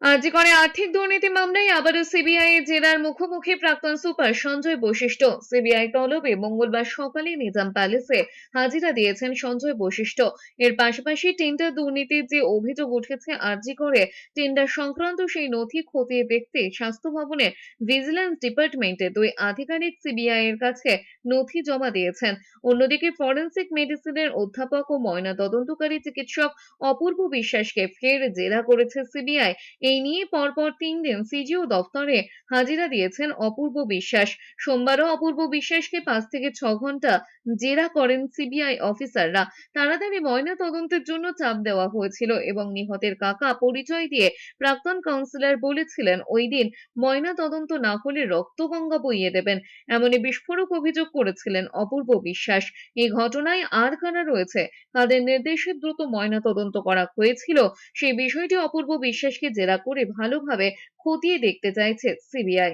জি করে আর্থিক দুর্নীতি মামলায় আবারও সিবিআই এর জেরার মুখোমুখি প্রাক্তন সুপার সঞ্জয় বশিষ্ঠ। সিবিআই তলবে মঙ্গলবার সকালে নিজাম প্যালেসে হাজিরা দিয়েছেন সঞ্জয় বশিষ্ঠ। এর পাশাপাশি টেন্ডার দুর্নীতির যে অভিযোগ উঠেছে জি করে টেন্ডার সংক্রান্ত সেই নথি খতিয়ে দেখতে স্বাস্থ্য ভবনের ভিজিল্যান্স ডিপার্টমেন্টে দুই আধিকারিক সিবিআই এর কাছে নথি জমা দিয়েছেন। অন্যদিকে ফরেনসিক মেডিসিনের অধ্যাপক ও ময়না তদন্তকারী চিকিৎসক অপূর্ব বিশ্বাসকে ফের জেরা করেছে সিবিআই। এই নিয়ে পরপর ৩ দিন সিজিও দফতরে হাজিরা দিয়েছেন অপূর্ব বিশ্বাস। সোমবারও অপূর্ব বিশ্বাসকে ৫ থেকে ৬ ঘন্টা জেরা করেন সিবিআই অফিসাররা। তাড়াতাড়ি ময়না তদন্তের জন্য চাপ দেওয়া হয়েছিল এবং নিহতের কাকা পরিচয় দিয়ে প্রাক্তন কাউন্সিলর বলেছিলেন ওই দিন ময়না তদন্ত না হলে রক্তগঙ্গা বইয়ে দেবেন। এমনই বিস্ফোরক অভিযোগ করেছিলেন অপূর্ব বিশ্বাস। এই ঘটনায় আর কারা রয়েছে, কাদের নির্দেশে দ্রুত ময়না তদন্ত করা হয়েছিল সেই বিষয়টি অপূর্ব বিশ্বাসকে জেরা করে ভালোভাবে খতিয়ে দেখতে চাইছে সিবিআই।